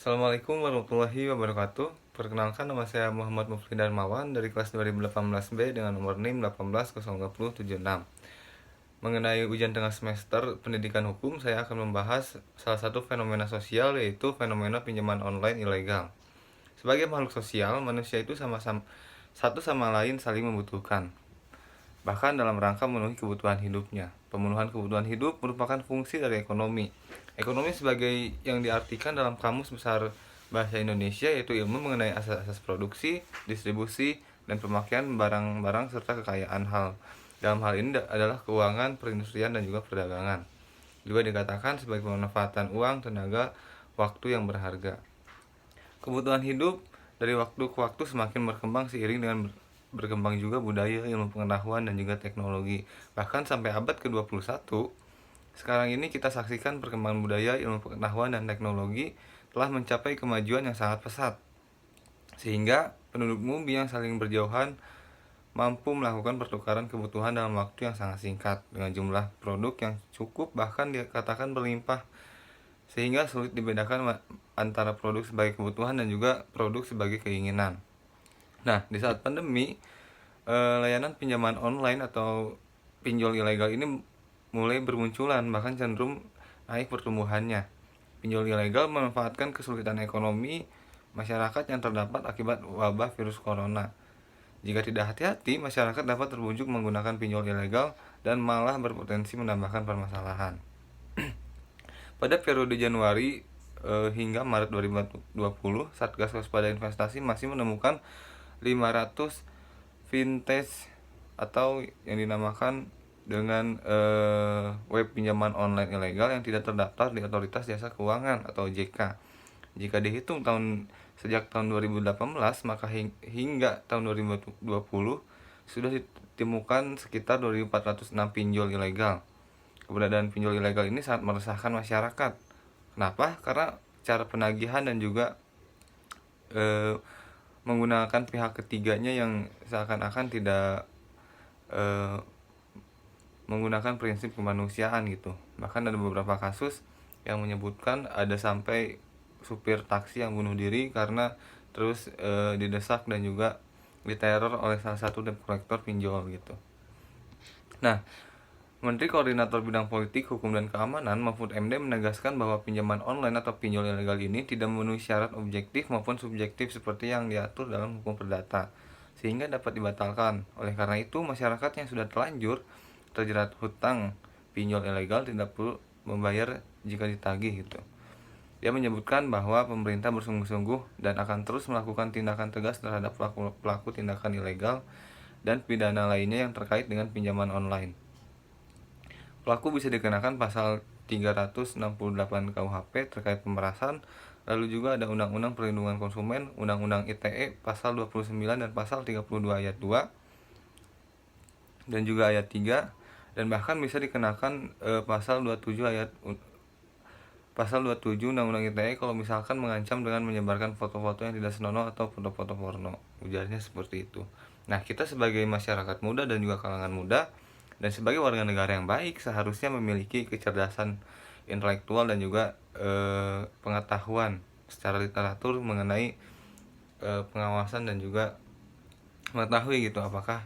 Assalamualaikum warahmatullahi wabarakatuh. Perkenalkan, nama saya Muhammad Mufli Darmawan dari kelas 2018B dengan nomor NIM 1802076. Mengenai ujian tengah semester pendidikan hukum, saya akan membahas salah satu fenomena sosial, yaitu fenomena pinjaman online ilegal. Sebagai makhluk sosial, manusia itu sama-sama satu sama lain saling membutuhkan, bahkan dalam rangka memenuhi kebutuhan hidupnya. Pemenuhan kebutuhan hidup merupakan fungsi dari ekonomi. Ekonomi sebagai yang diartikan dalam Kamus Besar Bahasa Indonesia yaitu ilmu mengenai asas-asas produksi, distribusi, dan pemakaian barang-barang serta kekayaan hal. Dalam hal ini adalah keuangan, perindustrian, dan juga perdagangan. Juga dikatakan sebagai pemanfaatan uang, tenaga, waktu yang berharga. Kebutuhan hidup dari waktu ke waktu semakin berkembang seiring dengan berkembang juga budaya, ilmu pengetahuan, dan juga teknologi. Bahkan sampai abad ke-21, sekarang ini kita saksikan perkembangan budaya, ilmu pengetahuan, dan teknologi telah mencapai kemajuan yang sangat pesat, sehingga penduduk bumi yang saling berjauhan mampu melakukan pertukaran kebutuhan dalam waktu yang sangat singkat dengan jumlah produk yang cukup, bahkan dikatakan berlimpah, sehingga sulit dibedakan antara produk sebagai kebutuhan dan juga produk sebagai keinginan. Nah, di saat pandemi, layanan pinjaman online atau pinjol ilegal ini mulai bermunculan, bahkan cenderung naik pertumbuhannya. Pinjol ilegal memanfaatkan kesulitan ekonomi masyarakat yang terdapat akibat wabah virus corona. Jika tidak hati-hati, masyarakat dapat terbujuk menggunakan pinjol ilegal dan malah berpotensi menambahkan permasalahan. Pada periode Januari hingga Maret 2020, Satgas Waspada Investasi masih menemukan 500 vintage atau yang dinamakan dengan web pinjaman online ilegal yang tidak terdaftar di Otoritas Jasa Keuangan atau OJK. Jika dihitung sejak tahun 2018, maka hingga tahun 2020 sudah ditemukan sekitar 2.406 pinjol ilegal. Keberadaan pinjol ilegal ini sangat meresahkan masyarakat. Kenapa? Karena cara penagihan dan juga menggunakan pihak ketiganya yang seakan-akan tidak menggunakan prinsip kemanusiaan gitu. Bahkan ada beberapa kasus yang menyebutkan ada sampai supir taksi yang bunuh diri karena terus didesak dan juga diteror oleh salah satu debt collector pinjol gitu. Nah, Menteri Koordinator Bidang Politik, Hukum, dan Keamanan Mahfud MD menegaskan bahwa pinjaman online atau pinjol ilegal ini tidak memenuhi syarat objektif maupun subjektif seperti yang diatur dalam hukum perdata, sehingga dapat dibatalkan. Oleh karena itu, masyarakat yang sudah terlanjur terjerat hutang pinjol ilegal tidak perlu membayar jika ditagih gitu. Dia menyebutkan bahwa pemerintah bersungguh-sungguh dan akan terus melakukan tindakan tegas terhadap pelaku tindakan ilegal dan pidana lainnya yang terkait dengan pinjaman online. Pelaku bisa dikenakan pasal 368 KUHP terkait pemerasan. Lalu juga ada Undang-Undang Perlindungan Konsumen, Undang-Undang ITE pasal 29 dan pasal 32 ayat 2 dan juga ayat 3, dan bahkan bisa dikenakan pasal 27 Undang-Undang ITE kalau misalkan mengancam dengan menyebarkan foto-foto yang tidak senonoh atau foto-foto porno. Ujarnya seperti itu. Nah, kita sebagai masyarakat muda dan juga kalangan muda dan sebagai warga negara yang baik seharusnya memiliki kecerdasan intelektual dan juga pengetahuan secara literatur mengenai pengawasan dan juga mengetahui gitu apakah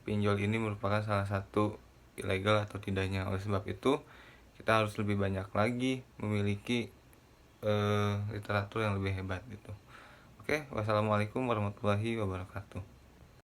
pinjol ini merupakan salah satu ilegal atau tidaknya. Oleh sebab itu, kita harus lebih banyak lagi memiliki literatur yang lebih hebat gitu. Oke, wassalamualaikum warahmatullahi wabarakatuh.